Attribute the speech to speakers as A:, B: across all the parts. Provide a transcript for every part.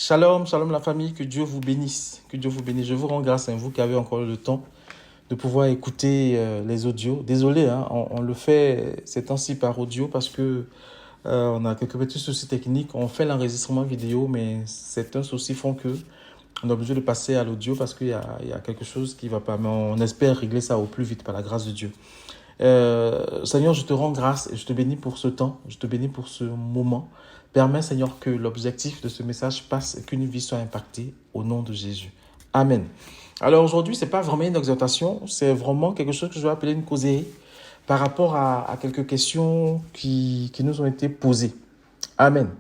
A: Shalom, shalom la famille, que Dieu vous bénisse, que Dieu vous bénisse. Je vous rends grâce à vous qui avez encore le temps de pouvoir écouter les audios. Désolé, hein, on le fait ces temps-ci par audio parce que on a quelques petits soucis techniques. On fait l'enregistrement vidéo, mais certains soucis font que on est obligé de passer à l'audio parce qu'il y a quelque chose qui ne va pas. Mais on espère régler ça au plus vite par la grâce de Dieu. Seigneur, je te rends grâce et je te bénis pour ce temps, je te bénis pour ce moment. Permets, Seigneur, que l'objectif de ce message passe et qu'une vie soit impactée au nom de Jésus. Amen. Alors aujourd'hui, ce n'est pas vraiment une exhortation, c'est vraiment quelque chose que je vais appeler une causerie par rapport à quelques questions qui nous ont été posées. Amen.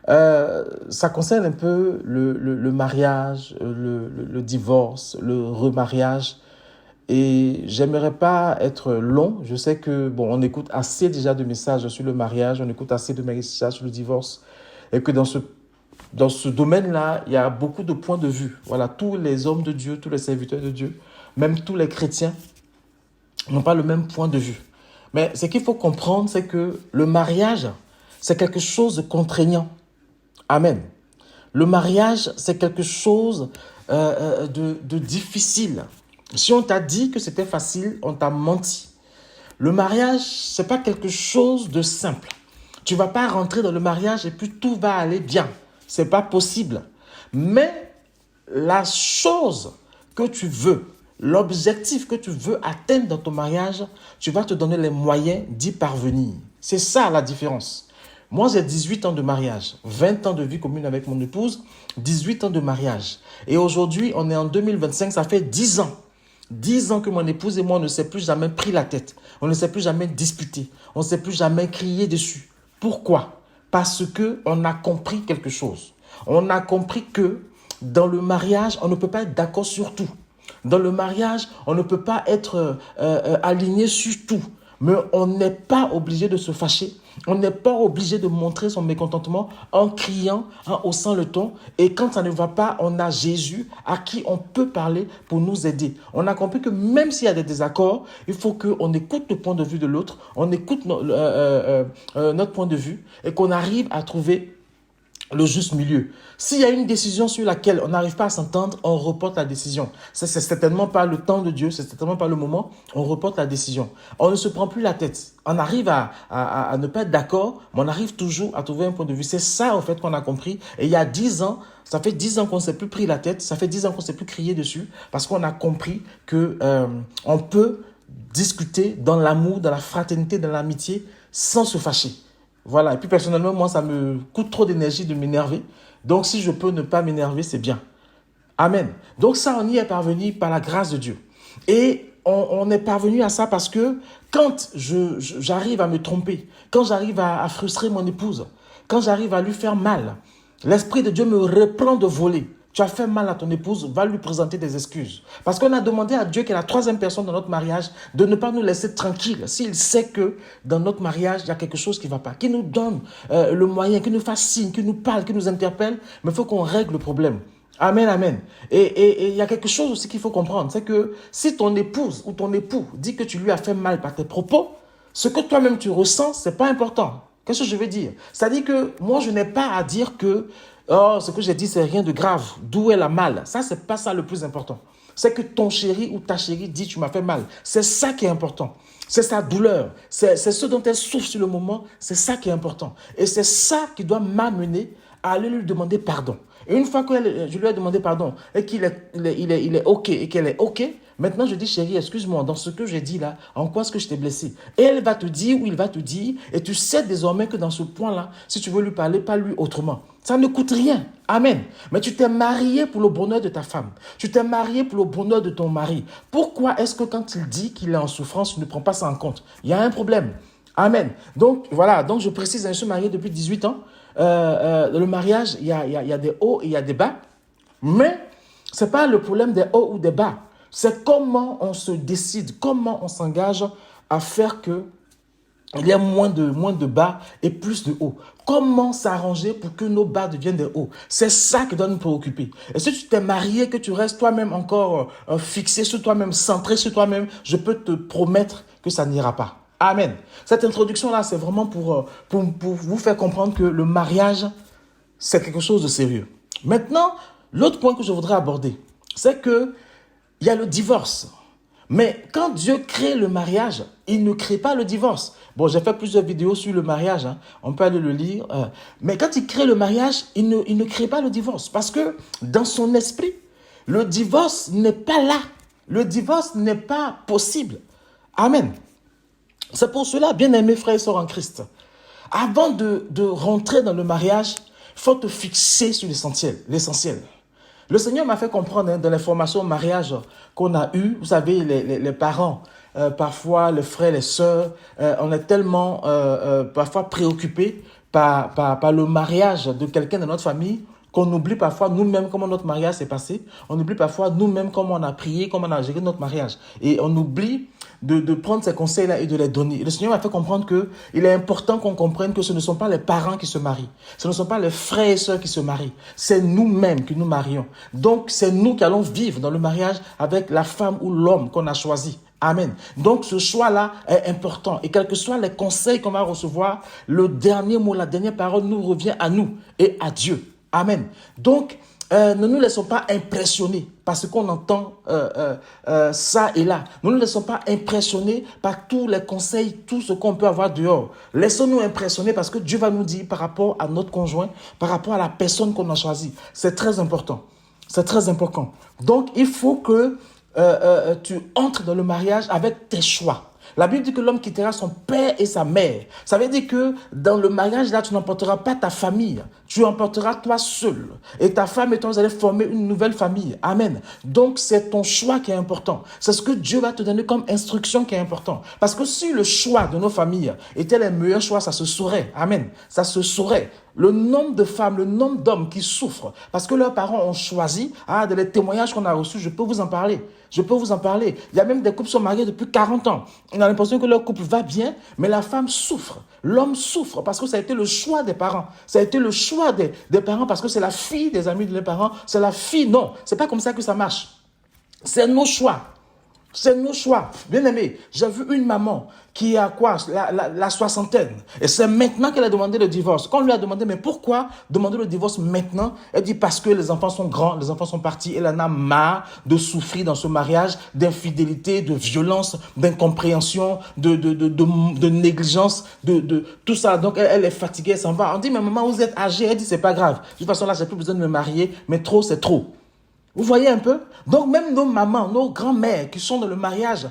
A: Ça concerne un peu le mariage, le divorce, le remariage. Et j'aimerais pas être long. Je sais que, bon, on écoute assez déjà de messages sur le mariage, on écoute assez de messages sur le divorce. Et que dans ce domaine-là, il y a beaucoup de points de vue. Voilà, tous les hommes de Dieu, tous les serviteurs de Dieu, même tous les chrétiens n'ont pas le même point de vue. Mais ce qu'il faut comprendre, c'est que le mariage, c'est quelque chose de contraignant. Amen. Le mariage, c'est quelque chose de difficile. Si on t'a dit que c'était facile, on t'a menti. Le mariage, ce n'est pas quelque chose de simple. Tu ne vas pas rentrer dans le mariage et puis tout va aller bien. Ce n'est pas possible. Mais la chose que tu veux, l'objectif que tu veux atteindre dans ton mariage, tu vas te donner les moyens d'y parvenir. C'est ça la différence. Moi, j'ai 18 ans de mariage, 20 ans de vie commune avec mon épouse, 18 ans de mariage. Et aujourd'hui, on est en 2025, ça fait 10 ans. 10 ans que mon épouse et moi, on ne s'est plus jamais pris la tête. On ne s'est plus jamais disputé. On ne s'est plus jamais crié dessus. Pourquoi? Parce qu'on a compris quelque chose. On a compris que dans le mariage, on ne peut pas être d'accord sur tout. Dans le mariage, on ne peut pas être aligné sur tout. Mais on n'est pas obligé de se fâcher. On n'est pas obligé de montrer son mécontentement en criant, en haussant le ton. Et quand ça ne va pas, on a Jésus à qui on peut parler pour nous aider. On a compris que même s'il y a des désaccords, il faut qu'on écoute le point de vue de l'autre, on écoute notre point de vue et qu'on arrive à trouver le juste milieu. S'il y a une décision sur laquelle on n'arrive pas à s'entendre, on reporte la décision. C'est certainement pas le temps de Dieu, c'est certainement pas le moment, on reporte la décision. On ne se prend plus la tête. On arrive à ne pas être d'accord, mais on arrive toujours à trouver un point de vue. C'est ça, en fait, qu'on a compris. Et il y a 10 ans, ça fait 10 ans qu'on ne s'est plus pris la tête, ça fait 10 ans qu'on ne s'est plus crié dessus, parce qu'on a compris que on peut discuter dans l'amour, dans la fraternité, dans l'amitié, sans se fâcher. Voilà, et puis personnellement, moi, ça me coûte trop d'énergie de m'énerver. Donc, si je peux ne pas m'énerver, c'est bien. Amen. Donc ça, on y est parvenu par la grâce de Dieu. Et on est parvenu à ça parce que quand j'arrive à me tromper, quand j'arrive à frustrer mon épouse, quand j'arrive à lui faire mal, l'Esprit de Dieu me reprend de voler. Tu as fait mal à ton épouse, va lui présenter des excuses. Parce qu'on a demandé à Dieu, qui est la troisième personne dans notre mariage, de ne pas nous laisser tranquilles. S'il sait que dans notre mariage, il y a quelque chose qui ne va pas, qu'il nous donne le moyen, qu'il nous fasse signe, qu'il nous parle, qu'il nous interpelle, mais il faut qu'on règle le problème. Amen, amen. Et il y a quelque chose aussi qu'il faut comprendre, c'est que si ton épouse ou ton époux dit que tu lui as fait mal par tes propos, ce que toi-même tu ressens, ce n'est pas important. Qu'est-ce que je veux dire? C'est-à-dire que moi, je n'ai pas à dire que oh, ce que j'ai dit, c'est rien de grave. D'où est la mal? Ça, c'est pas ça le plus important. C'est que ton chéri ou ta chérie dit tu m'as fait mal. C'est ça qui est important. C'est sa douleur. C'est ce dont elle souffre sur le moment. C'est ça qui est important. Et c'est ça qui doit m'amener à aller lui demander pardon. Et une fois que je lui ai demandé pardon et qu'il est OK et qu'elle est OK, maintenant je dis chérie, excuse-moi, dans ce que j'ai dit là, en quoi est-ce que je t'ai blessé? Et elle va te dire ou il va te dire, et tu sais désormais que dans ce point-là, si tu veux lui parler, parle-lui autrement. Ça ne coûte rien. Amen. Mais tu t'es marié pour le bonheur de ta femme. Tu t'es marié pour le bonheur de ton mari. Pourquoi est-ce que quand il dit qu'il est en souffrance, tu ne prends pas ça en compte? Il y a un problème. Amen. Donc, voilà. Donc, je précise, je suis marié depuis 18 ans. Le mariage, il y a des hauts et il y a des bas. Mais ce n'est pas le problème des hauts ou des bas. C'est comment on se décide, comment on s'engage à faire que il y a moins de bas et plus de hauts. Comment s'arranger pour que nos bas deviennent des hauts? C'est ça qui doit nous préoccuper. Et si tu t'es marié, que tu restes toi-même encore fixé sur toi-même, centré sur toi-même, je peux te promettre que ça n'ira pas. Amen. Cette introduction-là, c'est vraiment pour vous faire comprendre que le mariage, c'est quelque chose de sérieux. Maintenant, l'autre point que je voudrais aborder, c'est que il y a le divorce. Mais quand Dieu crée le mariage, il ne crée pas le divorce. Bon, j'ai fait plusieurs vidéos sur le mariage, hein. On peut aller le lire. Mais quand il crée le mariage, il ne crée pas le divorce. Parce que dans son esprit, le divorce n'est pas là. Le divorce n'est pas possible. Amen. C'est pour cela, bien-aimés frères et sœurs en Christ, avant de rentrer dans le mariage, il faut te fixer sur l'essentiel. Le Seigneur m'a fait comprendre dans les formations au mariage qu'on a eues, vous savez, les parents, parfois les frères, les sœurs, on est tellement parfois préoccupés par le mariage de quelqu'un de notre famille qu'on oublie parfois nous-mêmes comment notre mariage s'est passé. On oublie parfois nous-mêmes comment on a prié, comment on a géré notre mariage. Et on oublie de prendre ces conseils-là et de les donner. Le Seigneur m'a fait comprendre qu'il est important qu'on comprenne que ce ne sont pas les parents qui se marient. Ce ne sont pas les frères et sœurs qui se marient. C'est nous-mêmes qui nous marions. Donc, c'est nous qui allons vivre dans le mariage avec la femme ou l'homme qu'on a choisi. Amen. Donc, ce choix-là est important. Et quels que soient les conseils qu'on va recevoir, le dernier mot, la dernière parole nous revient à nous et à Dieu. Amen. Donc, ne nous laissons pas impressionner par ce qu'on entend ça et là. Ne nous laissons pas impressionner par tous les conseils, tout ce qu'on peut avoir dehors. Laissons-nous impressionner parce que Dieu va nous dire par rapport à notre conjoint, par rapport à la personne qu'on a choisie. C'est très important. C'est très important. Donc, il faut que tu entres dans le mariage avec tes choix. La Bible dit que l'homme quittera son père et sa mère. Ça veut dire que dans le mariage, là, tu n'emporteras pas ta famille. Tu emporteras toi seul. Et ta femme et toi, vous allez former une nouvelle famille. Amen. Donc, c'est ton choix qui est important. C'est ce que Dieu va te donner comme instruction qui est important. Parce que si le choix de nos familles était les meilleurs choix, ça se saurait. Amen. Ça se saurait. Le nombre de femmes, le nombre d'hommes qui souffrent parce que leurs parents ont choisi, dans les témoignages qu'on a reçus, je peux vous en parler. Il y a même des couples qui sont mariés depuis 40 ans. On a l'impression que leur couple va bien, mais la femme souffre. L'homme souffre parce que ça a été le choix des parents. Ça a été le choix des parents parce que c'est la fille des amis des parents. C'est la fille, non. C'est pas comme ça que ça marche. C'est nos choix. C'est nos choix. Bien aimé, j'ai vu une maman qui a quoi, la soixantaine. Et c'est maintenant qu'elle a demandé le divorce. Quand on lui a demandé, mais pourquoi demander le divorce maintenant? Elle dit parce que les enfants sont grands, les enfants sont partis. Elle en a marre de souffrir dans ce mariage, d'infidélité, de violence, d'incompréhension, de négligence, de tout ça. Donc elle est fatiguée, elle s'en va. On dit, mais maman, vous êtes âgée. Elle dit, c'est pas grave. De toute façon, là, j'ai plus besoin de me marier, mais trop, c'est trop. Vous voyez un peu? Donc, même nos mamans, nos grands-mères qui sont dans le mariage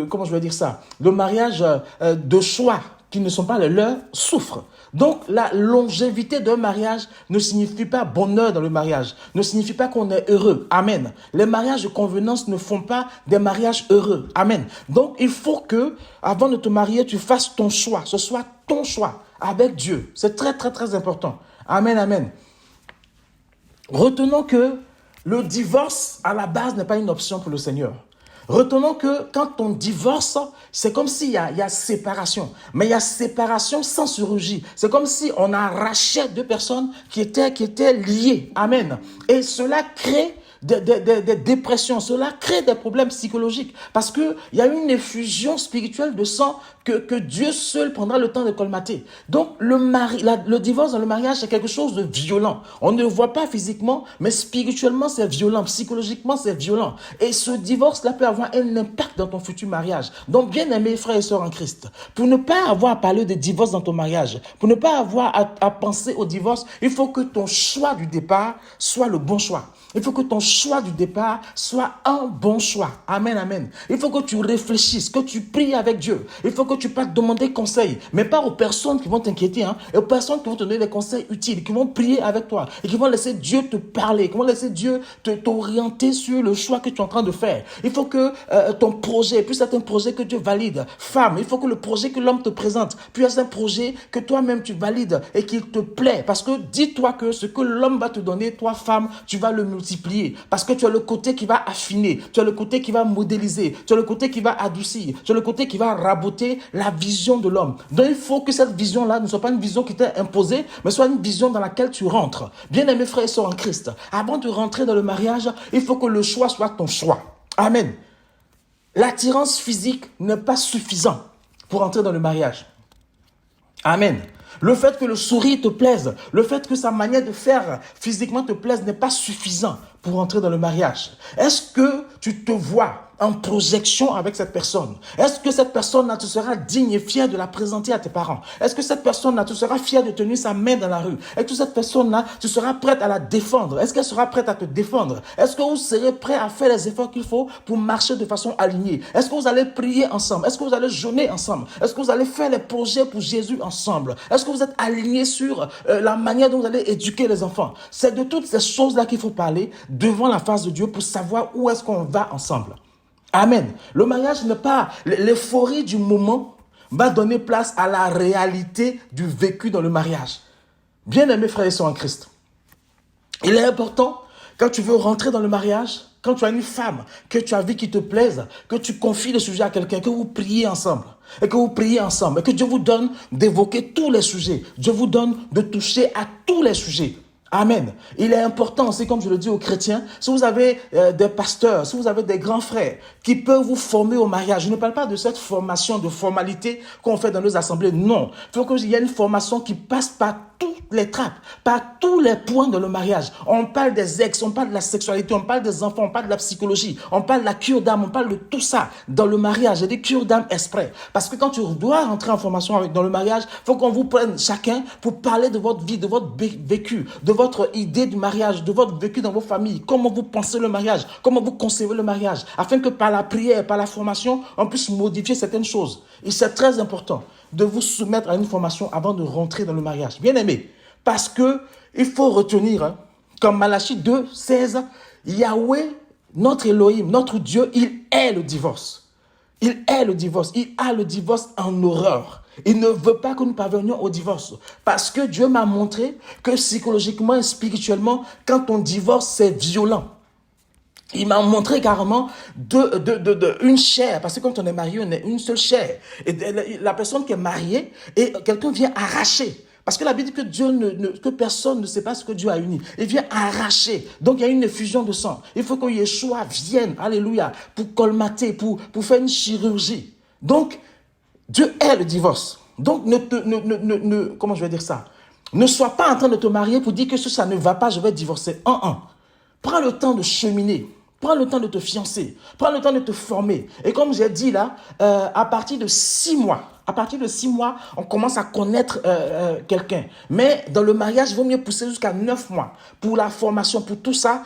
A: comment je vais dire ça? Le mariage de choix qui ne sont pas les leurs souffrent. Donc, la longévité d'un mariage ne signifie pas bonheur dans le mariage, ne signifie pas qu'on est heureux. Amen. Les mariages de convenance ne font pas des mariages heureux. Amen. Donc, il faut que, avant de te marier, tu fasses ton choix. Ce soit ton choix avec Dieu. C'est très, très, très important. Amen, amen. Retenons que le divorce, à la base, n'est pas une option pour le Seigneur. Retenons que quand on divorce, c'est comme s'il y a séparation. Mais il y a séparation sans chirurgie. C'est comme si on arrachait deux personnes qui étaient liées. Amen. Et cela crée des dépressions, cela crée des problèmes psychologiques parce qu'il y a une effusion spirituelle de sang que Dieu seul prendra le temps de colmater. Donc le divorce dans le mariage, c'est quelque chose de violent. On ne le voit pas physiquement, mais spirituellement c'est violent, psychologiquement c'est violent. Et ce divorce-là peut avoir un impact dans ton futur mariage. Donc bien aimés frères et sœurs en Christ, pour ne pas avoir à parler de divorce dans ton mariage, pour ne pas avoir à penser au divorce, il faut que ton choix du départ soit le bon choix. Il faut que ton choix du départ soit un bon choix. Amen, amen. Il faut que tu réfléchisses, que tu pries avec Dieu. Il faut que tu passes demander conseil, mais pas aux personnes qui vont t'inquiéter, et aux personnes qui vont te donner des conseils utiles, qui vont prier avec toi et qui vont laisser Dieu te parler, qui vont laisser Dieu t'orienter sur le choix que tu es en train de faire. Il faut que ton projet puisse être un projet que Dieu valide. Femme, il faut que le projet que l'homme te présente puisse être un projet que toi-même tu valides et qu'il te plaît. Parce que dis-toi que ce que l'homme va te donner, toi femme, tu vas le multiplier. Parce que tu as le côté qui va affiner, tu as le côté qui va modéliser, tu as le côté qui va adoucir, tu as le côté qui va raboter la vision de l'homme. Donc il faut que cette vision-là ne soit pas une vision qui t'est imposée, mais soit une vision dans laquelle tu rentres. Bien-aimés frères et sœurs en Christ, avant de rentrer dans le mariage, il faut que le choix soit ton choix. Amen. L'attirance physique n'est pas suffisant pour entrer dans le mariage. Amen. Le fait que le sourire te plaise, le fait que sa manière de faire physiquement te plaise n'est pas suffisant pour entrer dans le mariage. Est-ce que tu te vois en projection avec cette personne? Est-ce que cette personne-là, tu seras digne et fier de la présenter à tes parents? Est-ce que cette personne-là, tu seras fier de tenir sa main dans la rue? Est-ce que cette personne-là, tu seras prête à la défendre? Est-ce qu'elle sera prête à te défendre? Est-ce que vous serez prêt à faire les efforts qu'il faut pour marcher de façon alignée? Est-ce que vous allez prier ensemble? Est-ce que vous allez jeûner ensemble? Est-ce que vous allez faire les projets pour Jésus ensemble? Est-ce que vous êtes alignés sur la manière dont vous allez éduquer les enfants? C'est de toutes ces choses-là qu'il faut parler devant la face de Dieu pour savoir où est-ce qu'on va ensemble. Amen. Le mariage n'est pas l'euphorie du moment va donner place à la réalité du vécu dans le mariage. Bien-aimés frères et sœurs en Christ, il est important quand tu veux rentrer dans le mariage, quand tu as une femme que tu as vu qui te plaise, que tu confies le sujet à quelqu'un, que vous priez ensemble. Et que vous priez ensemble. Et que Dieu vous donne d'évoquer tous les sujets. Dieu vous donne de toucher à tous les sujets. Amen. Il est important aussi, comme je le dis aux chrétiens, si vous avez des pasteurs, si vous avez des grands frères qui peuvent vous former au mariage. Je ne parle pas de cette formation, de formalité qu'on fait dans nos assemblées. Non. Il faut qu'il y ait une formation qui passe par toutes les trappes, par tous les points de le mariage. On parle des ex, on parle de la sexualité, on parle des enfants, on parle de la psychologie, on parle de la cure d'âme, on parle de tout ça dans le mariage. J'ai dit cure d'âme exprès. Parce que quand tu dois rentrer en formation dans le mariage, il faut qu'on vous prenne chacun pour parler de votre vie, de votre vécu, de votre idée du mariage, de votre vécu dans vos familles, comment vous pensez le mariage, comment vous concevez le mariage, afin que par la prière, par la formation, on puisse modifier certaines choses. Et c'est très important de vous soumettre à une formation avant de rentrer dans le mariage. Bien aimé, parce que il faut retenir, comme Malachie 2, 16, Yahweh, notre Elohim, notre Dieu, il est le divorce. Il est le divorce. Il a le divorce en horreur. Il ne veut pas que nous parvenions au divorce. Parce que Dieu m'a montré que psychologiquement et spirituellement, quand on divorce, c'est violent. Il m'a montré carrément une chair, parce que quand on est marié, on est une seule chair. Et la personne qui est mariée, et quelqu'un vient arracher. Parce que la Bible dit que que personne ne sait pas ce que Dieu a uni. Il vient arracher. Donc il y a une effusion de sang. Il faut que Yeshua vienne, alléluia, pour colmater, pour faire une chirurgie. Donc, Dieu est le divorce. Donc, comment je vais dire ça? Ne sois pas en train de te marier pour dire que si ça ne va pas, je vais divorcer. Prends le temps de cheminer. Prends le temps de te fiancer. Prends le temps de te former. Et comme j'ai dit là, à partir de 6 mois, on commence à connaître quelqu'un. Mais dans le mariage, il vaut mieux pousser jusqu'à 9 mois. Pour la formation, pour tout ça,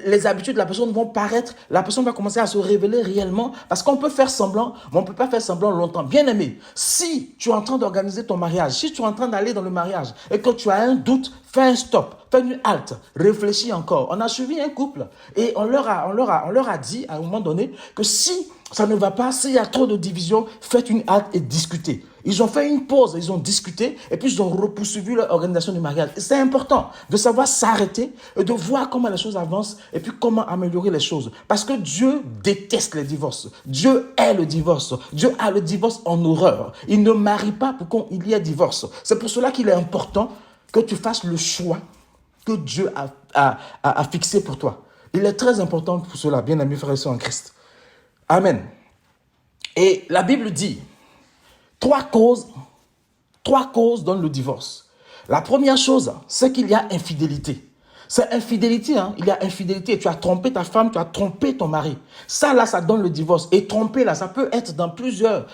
A: les habitudes de la personne vont paraître. La personne va commencer à se révéler réellement. Parce qu'on peut faire semblant, mais on ne peut pas faire semblant longtemps. Bien aimé, si tu es en train d'organiser ton mariage, si tu es en train d'aller dans le mariage et que tu as un doute, fais un stop, fais une halte, réfléchis encore. On a suivi un couple et on leur a dit à un moment donné que si ça ne va pas, s'il y a trop de divisions, faites une halte et discutez. Ils ont fait une pause, ils ont discuté et puis ils ont poursuivi leur organisation du mariage. Et c'est important de savoir s'arrêter et de voir comment les choses avancent et puis comment améliorer les choses. Parce que Dieu déteste les divorces. Dieu est le divorce. Dieu a le divorce en horreur. Il ne marie pas pour qu'il y ait divorce. C'est pour cela qu'il est important que tu fasses le choix que Dieu a fixé pour toi. Il est très important pour cela, bien amis frères et sœurs en Christ. Amen. Et la Bible dit, 3 causes donnent le divorce. La première chose, c'est qu'il y a infidélité. C'est infidélité, hein. Il y a infidélité. Tu as trompé ta femme, tu as trompé ton mari. Ça, là, ça donne le divorce. Et tromper, là, ça peut être dans plusieurs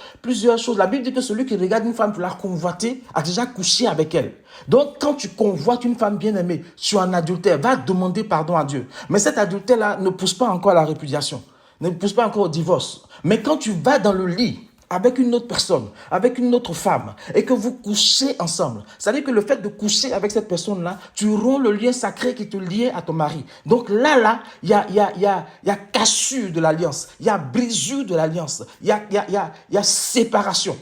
A: choses. La Bible dit que celui qui regarde une femme pour la convoiter a déjà couché avec elle. Donc, quand tu convoites une femme bien-aimée, tu es en adultère, va demander pardon à Dieu. Mais cet adultère-là ne pousse pas encore à la répudiation. Ne pousse pas encore au divorce. Mais quand tu vas dans le lit avec une autre personne, avec une autre femme, et que vous couchez ensemble, ça veut dire que le fait de coucher avec cette personne-là, tu romps le lien sacré qui te liait à ton mari. Donc là, il y a cassure de l'alliance, il y a brisure de l'alliance, il y a séparation.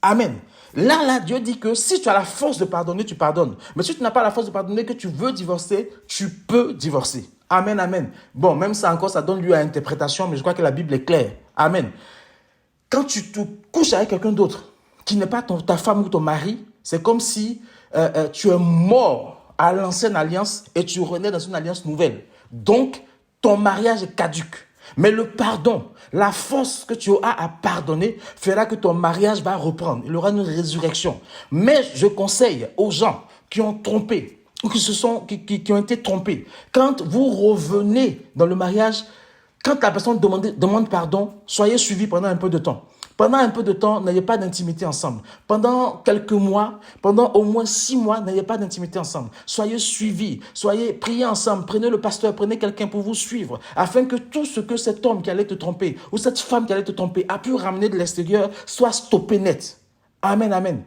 A: Amen. Là, Dieu dit que si tu as la force de pardonner, tu pardonnes. Mais si tu n'as pas la force de pardonner, que tu veux divorcer, tu peux divorcer. Amen, amen. Bon, même ça encore, ça donne lieu à interprétation, mais je crois que la Bible est claire. Amen. Quand tu te couches avec quelqu'un d'autre, qui n'est pas ta femme ou ton mari, c'est comme si tu es mort à l'ancienne alliance et tu renais dans une alliance nouvelle. Donc, ton mariage est caduc. Mais le pardon, la force que tu as à pardonner fera que ton mariage va reprendre. Il y aura une résurrection. Mais je conseille aux gens qui ont trompé, ou qui ont été trompés, quand vous revenez dans le mariage, quand la personne demande pardon, soyez suivis pendant un peu de temps. Pendant un peu de temps, n'ayez pas d'intimité ensemble. Pendant quelques mois, pendant au moins 6 mois, n'ayez pas d'intimité ensemble. Soyez suivis, priez ensemble, prenez le pasteur, prenez quelqu'un pour vous suivre, afin que tout ce que cet homme qui allait te tromper, ou cette femme qui allait te tromper, a pu ramener de l'extérieur, soit stoppé net. Amen, amen.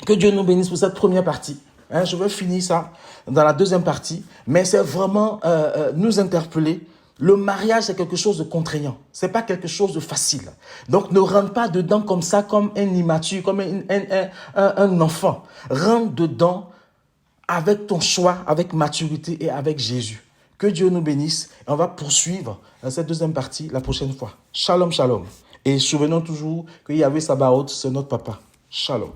A: Que Dieu nous bénisse pour cette première partie. Je vais finir ça dans la deuxième partie, mais c'est vraiment nous interpeller. Le mariage, c'est quelque chose de contraignant. C'est pas quelque chose de facile. Donc, ne rentre pas dedans comme ça, comme un immature, comme un enfant. Rentre dedans avec ton choix, avec maturité et avec Jésus. Que Dieu nous bénisse. Et on va poursuivre cette deuxième partie la prochaine fois. Shalom, shalom. Et souvenons toujours que Yahweh Sabaoth, c'est notre papa. Shalom.